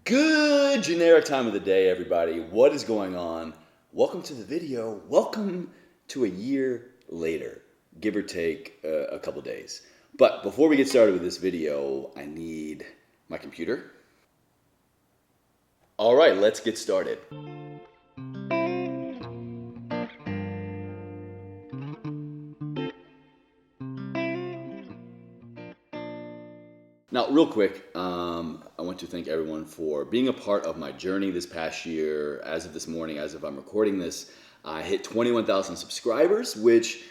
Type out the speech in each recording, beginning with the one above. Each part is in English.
Good generic time of the day, everybody. What is going on? Welcome to the video. Welcome to a year later, give or take a couple days. But before we get started with this video, I need my computer. All right, let's get started. Now, real quick, I want to thank everyone for being a part of my journey this past year. As of this morning, as of I'm recording this, I hit 21,000 subscribers, which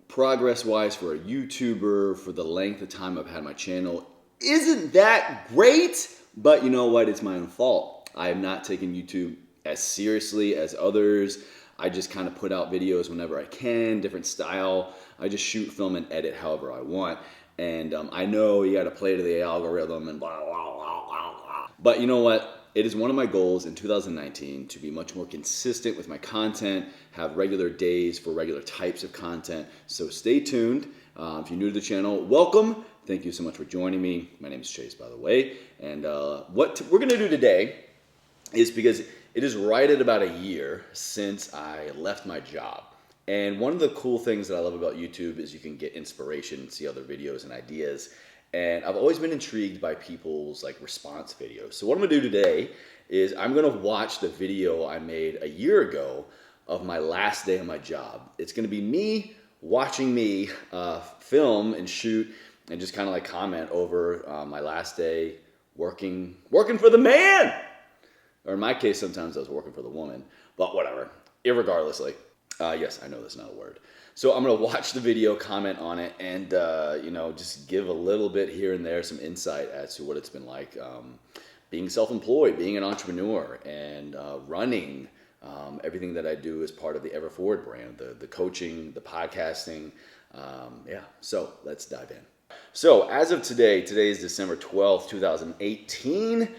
progress-wise for a YouTuber, for the length of time I've had my channel, isn't that great, but you know what? It's my own fault. I have not taken YouTube as seriously as others. I just kind of put out videos whenever I can, different style. I just shoot, film, and edit however I want. And I know you got to play to the algorithm and blah, blah, blah, blah, blah. But you know what? It is one of my goals in 2019 to be much more consistent with my content, have regular days for regular types of content. So stay tuned. If you're new to the channel, welcome. Thank you so much for joining me. My name is Chase, by the way. And what we're going to do today is because it is right at about a year since I left my job. And one of the cool things that I love about YouTube is you can get inspiration and see other videos and ideas. And I've always been intrigued by people's response videos. So what I'm gonna do today is I'm gonna watch the video I made a year ago of my last day on my job. It's gonna be me watching me film and shoot and just kind of comment over my last day working for the man. Or in my case, sometimes I was working for the woman, but whatever, irregardlessly. Yes, I know that's not a word. So I'm going to watch the video, comment on it, and, just give a little bit here and there, some insight as to what it's been like being self-employed, being an entrepreneur, and running everything that I do as part of the Ever Forward brand, the coaching, the podcasting. So let's dive in. So as of today is December 12th, 2018.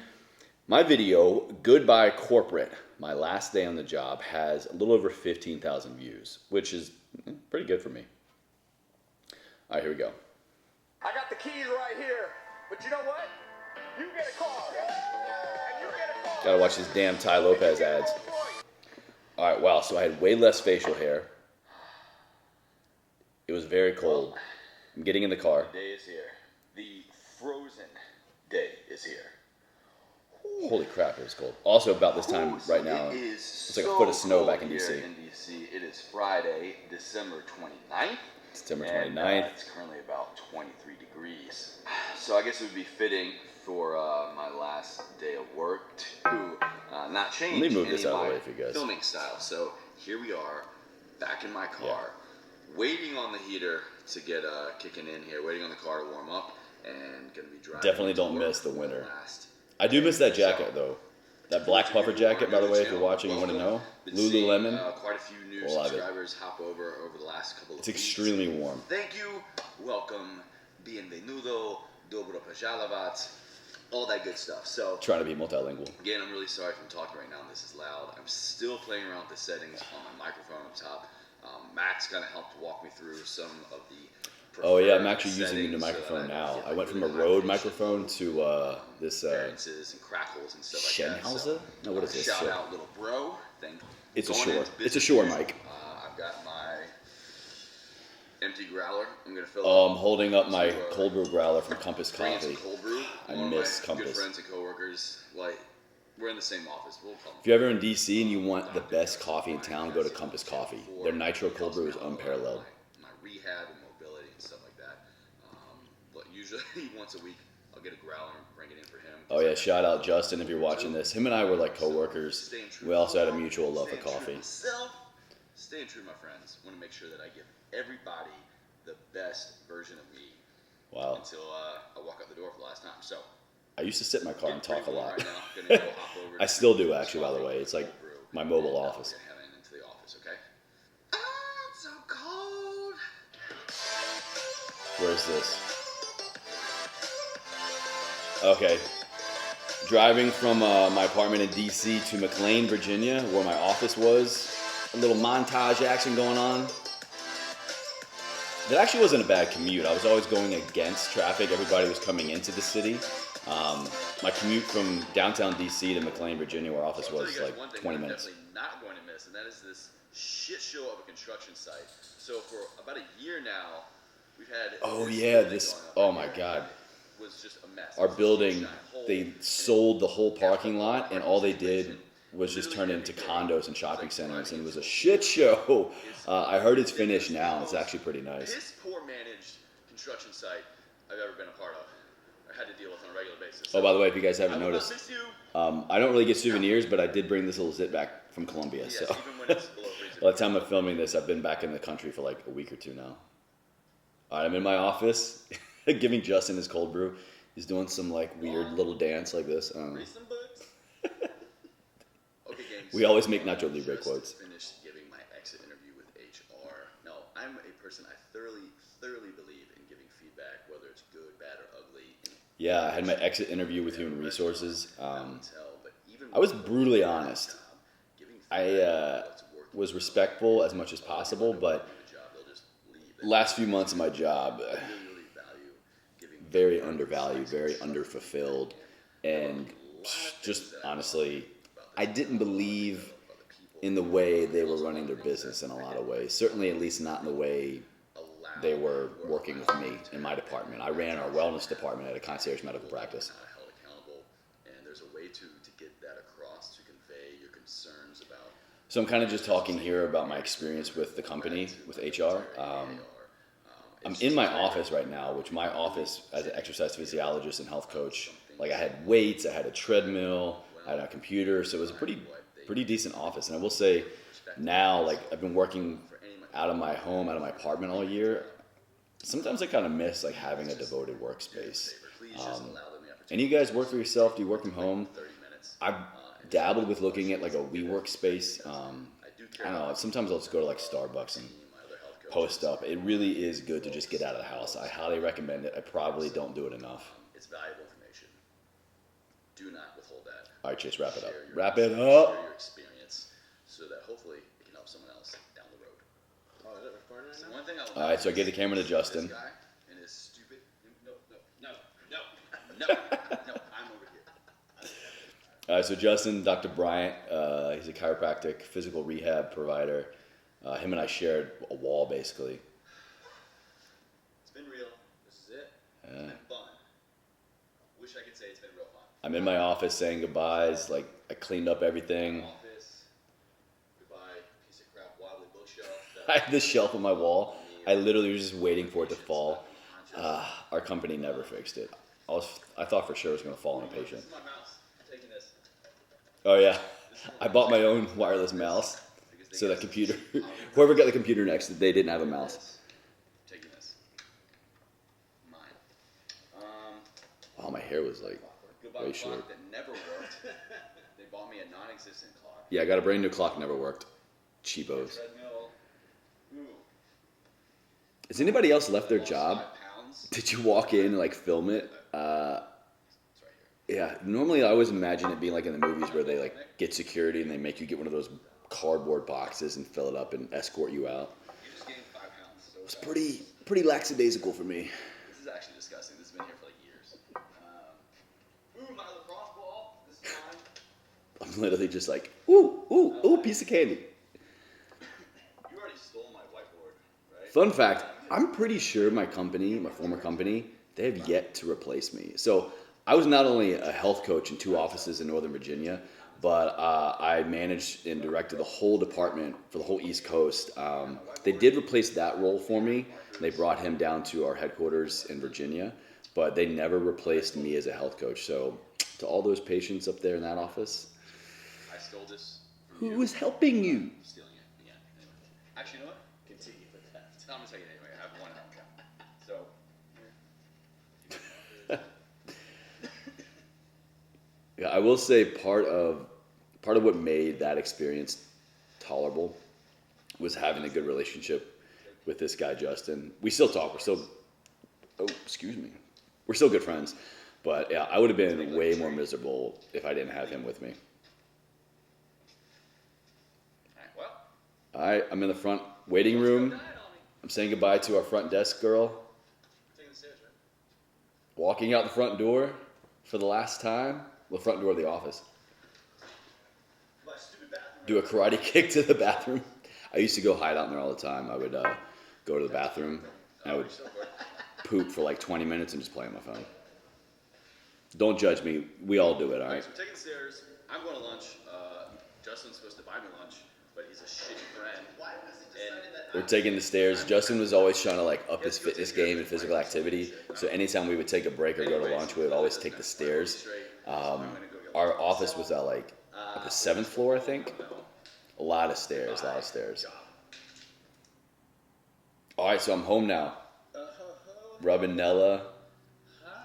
My video, Goodbye Corporate, my last day on the job, has a little over 15,000 views, which is pretty good for me. All right, here we go. I got the keys right here, but you know what? You get a car. And you get a car. Gotta watch these damn Ty Lopez ads. All right, wow, so I had way less facial hair. It was very cold. I'm getting in the car. The day is here. The frozen day is here. Holy crap, it was cold. Also, about this time right now, it's like a foot of snow back in DC. It is Friday, December 29th. September 29th. And, it's currently about 23 degrees. So I guess it would be fitting for my last day of work to not change Let me move any this out of the my way for you guys. filming style. So here we are, back in my car, waiting on the heater to get kicking in here, waiting on the car to warm up, and going to be driving. Definitely don't miss the winter. I do miss that jacket, though. That black puffer jacket, by the way, if you're watching and want to know. Lululemon. Quite a few new subscribers hop over the last couple of weeks. It's extremely warm. Thank you. Welcome. Bienvenido. Dobro pozdravovat. All that good stuff. So, Trying to be multilingual. Again, I'm really sorry if I'm talking right now and this is loud. I'm still playing around with the settings on my microphone up top. Max kind of helped walk me through some of the Oh yeah, I'm actually using the new microphone now. I went from a Rode microphone to this variances and crackles and stuff like that. Sennheiser? No, what is this? Shout out, little bro. It's a Shure. It's a Shure mic. I've got my empty growler. I'm gonna fill. Oh, I'm holding up my cold brew growler from Compass Coffee. Cold brew. I miss Compass. Good friends and coworkers. We're in the same office. If you're ever in DC and you want the best coffee in town, go to Compass Coffee. Their nitro cold brew is unparalleled. My rehab and mobility and stuff like that. But usually once a week, I'll get a growler and bring it in for him. Oh yeah, shout out Justin if you're watching this. Him and I were like co-workers. We also had a mutual love for coffee. Staying true to my friends. Want to make sure that I give everybody the best version of me. Wow. Until I walk out the door for the last time. So. I used to sit in my car and talk a lot. Right now. Go I still do, actually, by the way. It's like my mobile office. We're heading into the office, okay? Oh, it's so cold. Where's this? Okay. Driving from my apartment in DC to McLean, Virginia, where my office was. A little montage action going on. That actually wasn't a bad commute. I was always going against traffic. Everybody was coming into the city. My commute from downtown DC to McLean, Virginia, where our office I'll tell was, you guys like one thing 20 I'm minutes. definitely not going to miss, and that is this shit show of a construction site. So for about a year now, we've had Oh this yeah, building this. going up Oh right my here. God. It was just a mess. It Our was a huge building, giant hole, they and sold the whole parking after lot, and parking all they situation, did was just turn literally it into every day, condos and it's shopping like centers, and it was a driving shit show. It's I heard it's ridiculous. finished now, and The it's most actually pretty nice. piss poor managed construction site I've ever been a part of. I had to deal with on a regular basis. Oh, by the way, if you guys I haven't will not noticed, miss you. I don't really get souvenirs, but I did bring this little zit back from Colombia. Yes, So even when it's below freezing. by the time I'm filming this, I've been back in the country for like a week or two now. All right, I'm in my office, giving Justin his cold brew. He's doing some like weird little dance like this. Read some books. Okay, gang. We always make Nacho Libre just quotes. Finished giving my exit interview with HR. No, I'm a person I thoroughly believe in giving feedback, whether it's good, bad, or ugly. Yeah, I had my exit interview with Human Resources. I can tell, but even I was with brutally my honest. job, giving I feedback on what's working was well, respectful as much as possible, but the job, they'll just leave it. last few months of my job, I really value giving very feedback, undervalued, very constructive underfulfilled, feedback. and A lot of things just that I honestly, about this I didn't believe other people in the way they were running their business in a lot of ways. Certainly, at least not in the way allow they were working with me in my department. I ran our wellness department at a concierge medical practice. not held accountable, and there's a way to get that across, to convey your concerns about So I'm kind of just talking here about my experience with the company, with HR. I'm in my office right now, which my office as an exercise physiologist and health coach, like I had weights, I had a treadmill, I had a computer, so it was a pretty decent office. And I will say now, like I've been working out of my home, out of my apartment all year. Sometimes I kind of miss like having a devoted workspace. please just allow them the opportunity. And you guys work for yourself? Do you work from home? 30 minutes. I've dabbled with looking at like a WeWork space. I do care I don't know. Sometimes I'll just go to like Starbucks and my other health coaches. post up. It really is good to just get out of the house. I highly recommend it. I probably don't do it enough. It's valuable information. Do not withhold that. All right, Chase, wrap it up. Share your Wrap it Share up. your experience so that hopefully it can help someone else down the road. Oh, is it recording right So now? one thing I will All right, so I give the camera to this Justin. guy and his stupid. No, I'm over here. All right, so Justin, Dr. Bryant, he's a chiropractic physical rehab provider. Him and I shared a wall basically. It's been real. This is it. It's been fun. Wish I could say it's been real fun. I'm in my office saying goodbyes. Like I cleaned up everything. Office. Goodbye, piece of crap wobbly bookshelf. I had this shelf on my wall. I literally was just waiting for it to fall. Our company never fixed it. I thought for sure it was going to fall on a patient. This is my mouse. I'm taking this. Oh yeah, I bought my own wireless mouse. So that computer, whoever got the computer next, they didn't have a mouse. Taking this. Mine. Oh, my hair was like Goodbye way clock short. that never worked. They bought me a non-existent clock. Yeah, I got a brand new clock, never worked. Cheapos. Treadmill. Ooh. Has anybody else left their job? 5 pounds. Did you walk in and like film it? It's right here. Yeah, normally I always imagine it being like in the movies where they like get security and they make you get one of those cardboard boxes and fill it up and escort you out. You just gained 5 pounds. So It's pretty lackadaisical for me. This is actually disgusting. This has been here for like years. Ooh, my lacrosse ball. This is mine. I'm literally just like, ooh, piece of candy. You already stole my whiteboard, right? Fun fact, I'm pretty sure my company, my former company, they have yet to replace me. So I was not only a health coach in 2 offices in Northern Virginia, but I managed and directed the whole department for the whole East Coast. They did replace that role for me. They brought him down to our headquarters in Virginia, but they never replaced me as a health coach. So to all those patients up there in that office, I stole this. From who is helping you? I'm stealing it again. Anyway. Actually, you know what? Continue with that. I'm gonna take it anyway. I have one help. So. Yeah, I will say part of what made that experience tolerable was having a good relationship with this guy Justin. We still talk. We're still good friends. But yeah, I would have been way more miserable if I didn't have him with me. Alright, well. All right, I'm in the front waiting room. I'm saying goodbye to our front desk girl. Taking the stairs, right? Walking out the front door for the last time. The front door of the office. My stupid bathroom. Do a karate kick to the bathroom. I used to go hide out in there all the time. I would go to the bathroom and I would poop for like 20 minutes and just play on my phone. Don't judge me. We all do it, all right? So we're taking the stairs. I'm going to lunch. Justin's supposed to buy me lunch, but he's a shitty friend. Why was he decided that? We're taking the stairs. Justin was always trying to like up his fitness game and physical activity. So anytime we would take a break or go to lunch, we would always take the stairs. Our office was at like the 7th floor, I think. A lot of stairs, All right, so I'm home now. Rubbing Nella.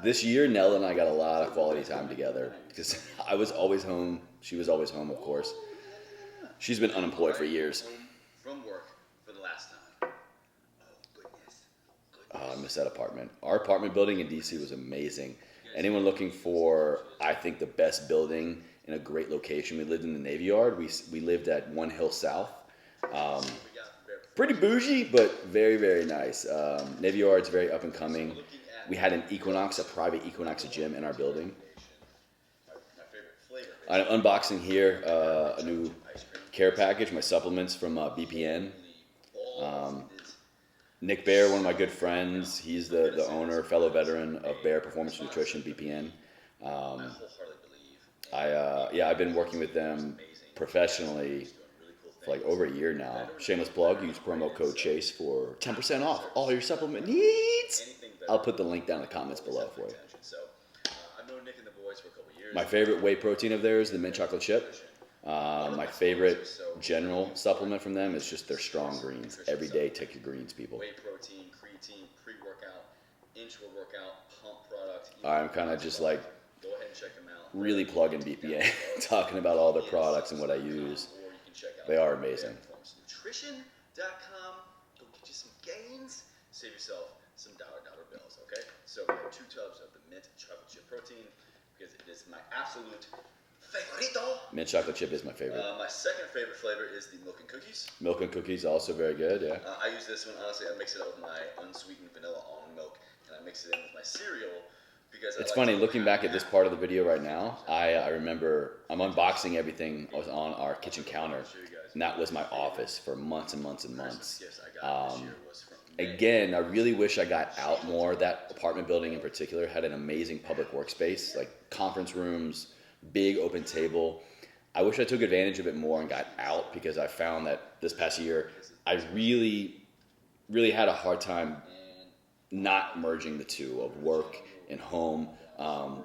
This year, Nella and I got a lot of quality time together because I was always home. She was always home, of course. She's been unemployed for years. From work for the last time. Oh, goodness. I miss that apartment. Our apartment building in DC was amazing. Anyone looking for, I think, the best building in a great location? We lived in the Navy Yard. We lived at One Hill South. Pretty bougie, but very, very nice. Navy Yard's very up and coming. We had an Equinox, a private Equinox gym in our building. I'm unboxing here a new care package, my supplements from BPN. Nick Bear, one of my good friends, he's the owner, fellow veteran of Bear Performance Nutrition, BPN. I've been working with them professionally for like over a year now. Shameless plug, use promo code CHASE for 10% off all your supplement needs. I'll put the link down in the comments below for you. My favorite whey protein of theirs, the mint chocolate chip. My favorite general supplement from them is just their strong greens. Every day, take your greens, people. Whey protein, creatine, pre-workout, intra-workout, pump product. I'm kind of just like go ahead and check them out. Really plugging BPA, talking about all their products and what I use. They are amazing. Nutrition.com. Go get you some gains. Save yourself some dollar bills, okay? So we have 2 tubs of the mint chocolate chip protein because it is my absolute favorito. Mint chocolate chip is my favorite. My second favorite flavor is the milk and cookies. Milk and cookies also very good, yeah. I use this one, honestly, I mix it up with my unsweetened vanilla almond milk, and I mix it in with my cereal. It's funny, looking back at this part of the video right now, I remember I'm unboxing everything. I was on our kitchen counter, and that was my office for months and months and months. Again, I really wish I got out more. That apartment building in particular had an amazing public workspace, like conference rooms, big open table. I wish I took advantage of it more and got out because I found that this past year, I really, really had a hard time not merging the two of work and home.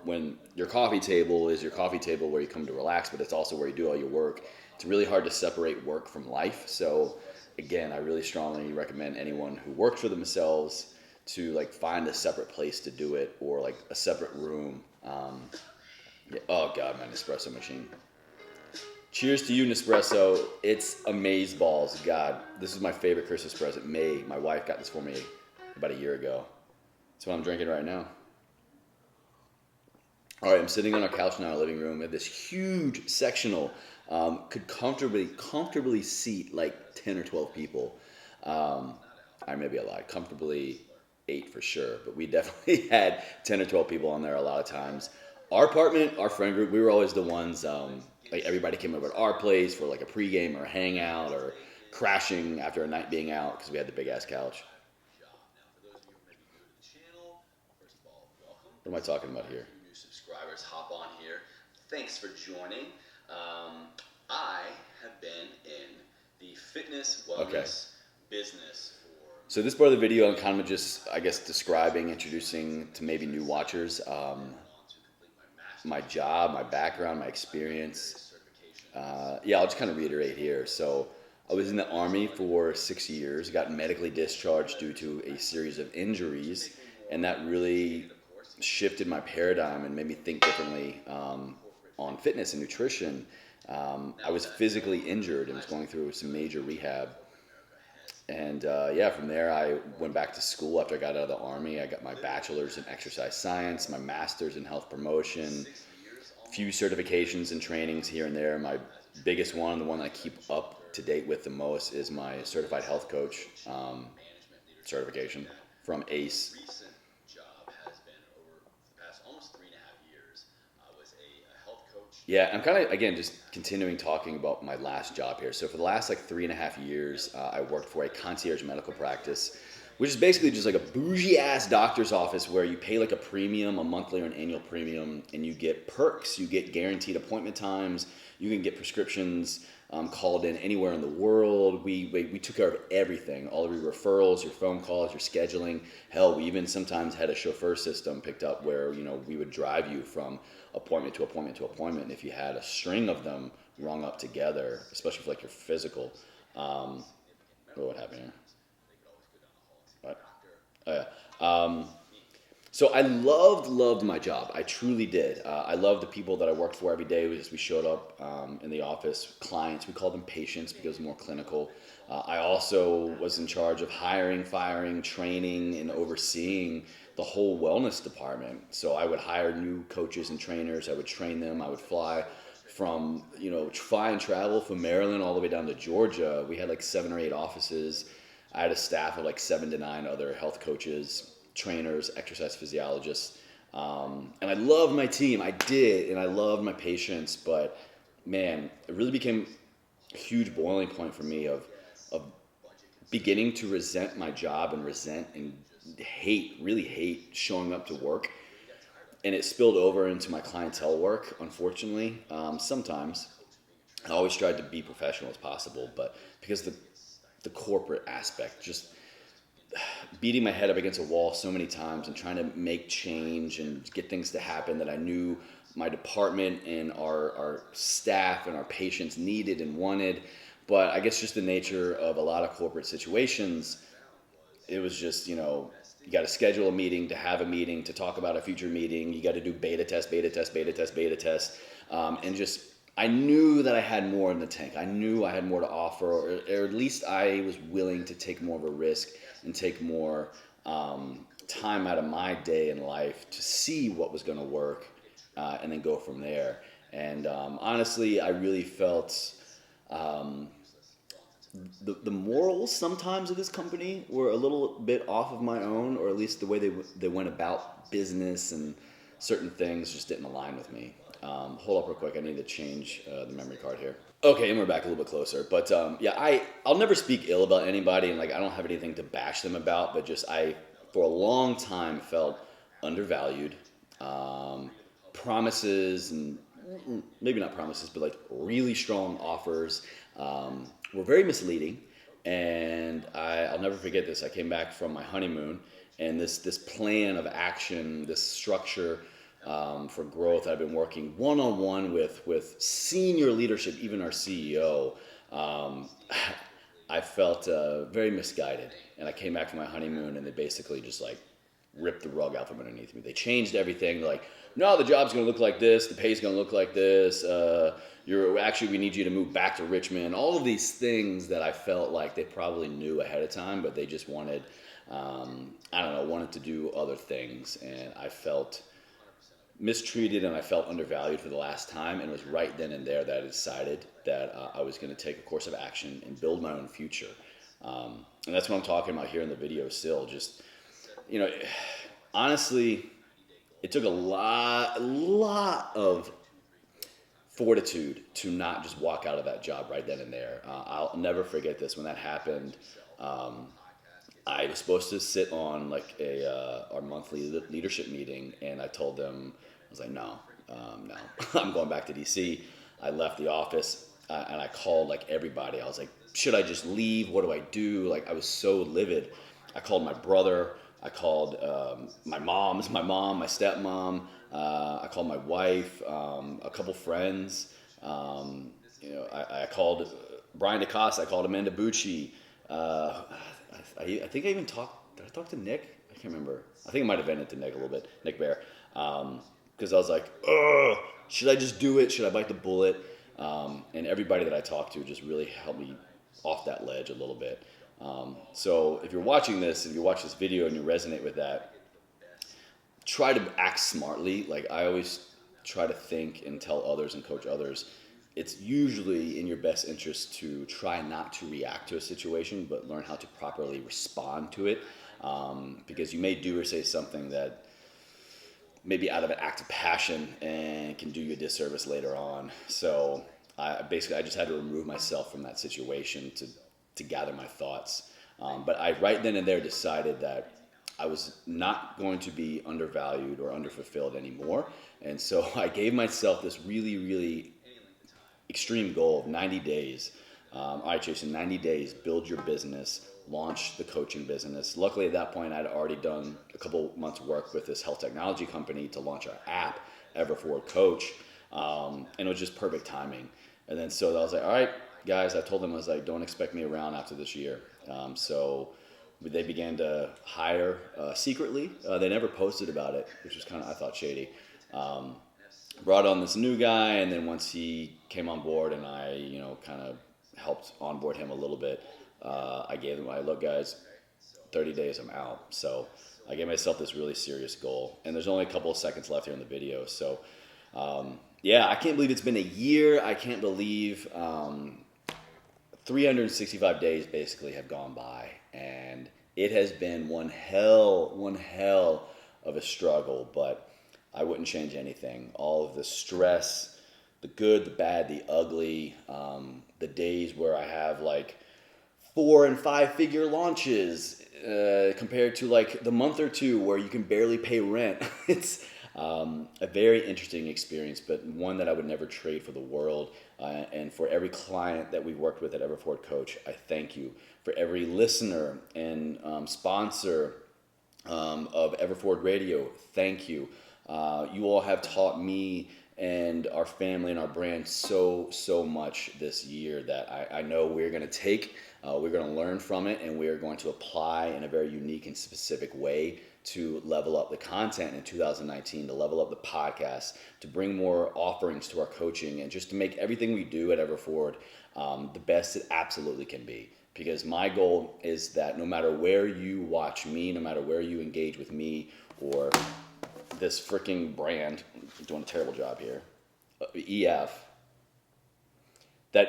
When your coffee table is your coffee table where you come to relax, but it's also where you do all your work. It's really hard to separate work from life. So again, I really strongly recommend anyone who works for themselves to like find a separate place to do it or like a separate room. Oh God, my Nespresso machine. Cheers to you, Nespresso. It's amazeballs. God, this is my favorite Christmas present. May, my wife got this for me about a year ago. That's what I'm drinking right now. All right, I'm sitting on our couch now in our living room. We have this huge sectional. Could comfortably seat like 10 or 12 people. I may be a lie. Comfortably 8 for sure. But we definitely had 10 or 12 people on there a lot of times. Our apartment, our friend group, we were always the ones, like everybody came over to our place for like a pregame or a hangout or crashing after a night being out because we had the big-ass couch. What am I talking about here? New subscribers, hop on here. Thanks for joining. I have been in the fitness, wellness business for... So this part of the video, I'm kind of just, I guess, describing, introducing to maybe new watchers, my job, my background, my experience. I'll just kind of reiterate here. So I was in the Army for 6 years, got medically discharged due to a series of injuries, and that really shifted my paradigm and made me think differently on fitness and nutrition. I was physically injured and was going through some major rehab. And from there I went back to school after I got out of the Army. I got my bachelor's in exercise science, my master's in health promotion, a few certifications and trainings here and there. My biggest one, the one I keep up to date with the most, is my certified health coach. certification from ACE. Recent job has been over the past almost 3.5 years. I was a health coach. Yeah, I'm kind of, again, just continuing talking about my last job here. So for the last like 3.5 years, I worked for a concierge medical practice, which is basically just like a bougie ass doctor's office where you pay like a premium, a monthly or an annual premium, and you get perks. You get guaranteed appointment times. You can get prescriptions called in anywhere in the world. We took care of everything, all of your referrals, your phone calls, your scheduling. Hell, we even sometimes had a chauffeur system picked up where, you know, we would drive you from appointment to appointment to appointment. And if you had a string of them rung up together, especially for like your physical, what happened here? What? Oh, yeah. So I loved my job. I truly did. I loved the people that I worked for every day. We showed up in the office, clients. We called them patients because it was more clinical. I also was in charge of hiring, firing, training, and overseeing the whole wellness department. So I would hire new coaches and trainers. I would train them. I would fly and travel from Maryland all the way down to Georgia. We had like 7 or 8 offices. I had a staff of like 7 to 9 other health coaches, trainers, exercise physiologists. And I loved my team. I did. And I loved my patients. But man, it really became a huge boiling point for me of beginning to resent my job and really hate showing up to work. And it spilled over into my clientele work, unfortunately. Sometimes I always tried to be professional as possible, but because the corporate aspect, just beating my head up against a wall so many times and trying to make change and get things to happen that I knew my department and our staff and our patients needed and wanted. But I guess just the nature of a lot of corporate situations, it was just, you got to schedule a meeting to have a meeting to talk about a future meeting. You got to do beta test. And just, I knew that I had more in the tank. I knew I had more to offer, or at least I was willing to take more of a risk and take more time out of my day in life to see what was going to work and then go from there. And honestly, I really felt the morals sometimes of this company were a little bit off of my own, or at least the way they went about business and certain things just didn't align with me. Hold up real quick. I need to change the memory card here. Okay, and we're back a little bit closer. But I'll never speak ill about anybody, and like I don't have anything to bash them about. But just I, for a long time, felt undervalued. Promises and maybe not promises, but like really strong offers were very misleading. And I'll never forget this. I came back from my honeymoon, and this plan of action, this structure for growth I've been working one-on-one with senior leadership, even our CEO, I felt very misguided. And I came back from my honeymoon, and they basically just like ripped the rug out from underneath me. They changed everything. They're like, no, the job's going to look like this. The pay's going to look like this. We need you to move back to Richmond. All of these things that I felt like they probably knew ahead of time, but they just wanted, wanted to do other things. And I felt mistreated and I felt undervalued for the last time. And it was right then and there that I decided that I was going to take a course of action and build my own future. And that's what I'm talking about here in the video still. Just, honestly, it took a lot of fortitude to not just walk out of that job right then and there. I'll never forget this. When that happened, I was supposed to sit on like our monthly leadership meeting, and I told them, I was like, no, I'm going back to DC. I left the office and I called like everybody. I was like, should I just leave? What do I do? Like I was so livid. I called my brother. I called my mom, my stepmom. I called my wife, a couple friends. I called Brian DeCosta. I called Amanda Bucci. I think I even talked. Did I talk to Nick? I can't remember. I think it might have vented to Nick a little bit, Nick Bear, because I was like, should I just do it? Should I bite the bullet? And everybody that I talked to just really helped me off that ledge a little bit. So if you're watching this, if you watch this video and you resonate with that, try to act smartly. Like I always try to think and tell others and coach others. it's usually in your best interest to try not to react to a situation, but learn how to properly respond to it. Because you may do or say something that maybe out of an act of passion and can do you a disservice later on. So I just had to remove myself from that situation to gather my thoughts. But I right then and there decided that I was not going to be undervalued or underfulfilled anymore. And so I gave myself this really, really extreme goal of 90 days. All right, Jason, 90 days, build your business, launch the coaching business. Luckily, at that point, I'd already done a couple months' work with this health technology company to launch our app, Everforward Coach. And it was just perfect timing. And then so I was like, all right, guys, I told them, I was like, don't expect me around after this year. So they began to hire secretly. They never posted about it, which was kind of, I thought, shady. Brought on this new guy, and then once he came on board and I, kind of helped onboard him a little bit, I gave him, look, guys, 30 days, I'm out. So I gave myself this really serious goal. And there's only a couple of seconds left here in the video. So, I can't believe it's been a year. I can't believe 365 days basically have gone by. And it has been one hell of a struggle, but I wouldn't change anything. All of the stress, the good, the bad, the ugly, the days where I have like 4 and 5 figure launches compared to like the month or two where you can barely pay rent. It's a very interesting experience, but one that I would never trade for the world. And for every client that we've worked with at Everforward Coach, I thank you. For every listener and sponsor of Everforward Radio, thank you. You all have taught me and our family and our brand so much this year that I know we're going to take, we're going to learn from it, and we are going to apply in a very unique and specific way to level up the content in 2019, to level up the podcast, to bring more offerings to our coaching, and just to make everything we do at Everforward the best it absolutely can be. Because my goal is that no matter where you watch me, no matter where you engage with me or this freaking brand, I'm doing a terrible job here, EF, that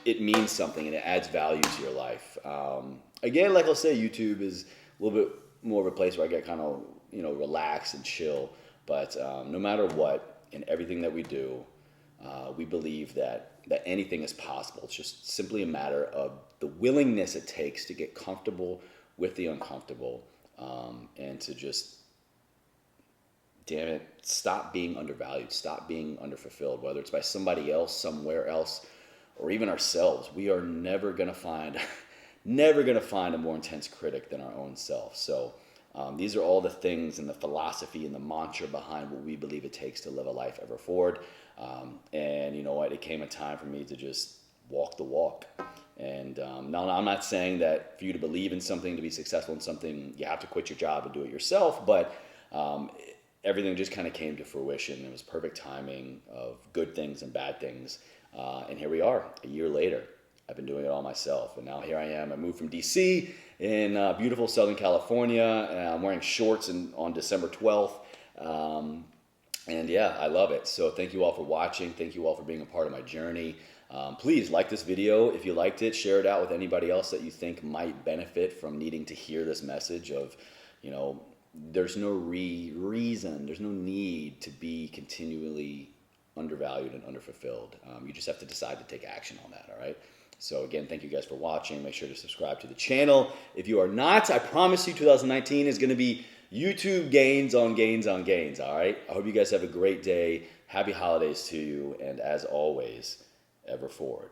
it means something and it adds value to your life. Again, like I'll say, YouTube is a little bit more of a place where I get kind of, relax and chill. But no matter what, in everything that we do, we believe that anything is possible. It's just simply a matter of the willingness it takes to get comfortable with the uncomfortable, and to just, damn it, stop being undervalued, stop being underfulfilled, whether it's by somebody else, somewhere else, or even ourselves. We are never going to find a more intense critic than our own self. So these are all the things and the philosophy and the mantra behind what we believe it takes to live a life ever forward. And you know what? It came a time for me to just walk the walk. And now I'm not saying that for you to believe in something, to be successful in something, you have to quit your job and do it yourself. But everything just kind of came to fruition. It was perfect timing of good things and bad things. And here we are, a year later. I've been doing it all myself. And now here I am. I moved from DC in beautiful Southern California. And I'm wearing shorts on December 12th. And yeah, I love it. So thank you all for watching. Thank you all for being a part of my journey. Please like this video. If you liked it, share it out with anybody else that you think might benefit from needing to hear this message of, there's no reason, there's no need to be continually undervalued and underfulfilled. You just have to decide to take action on that, all right? So again, thank you guys for watching. Make sure to subscribe to the channel. If you are not, I promise you 2019 is going to be YouTube gains on gains on gains, all right? I hope you guys have a great day. Happy holidays to you, and as always, ever forward.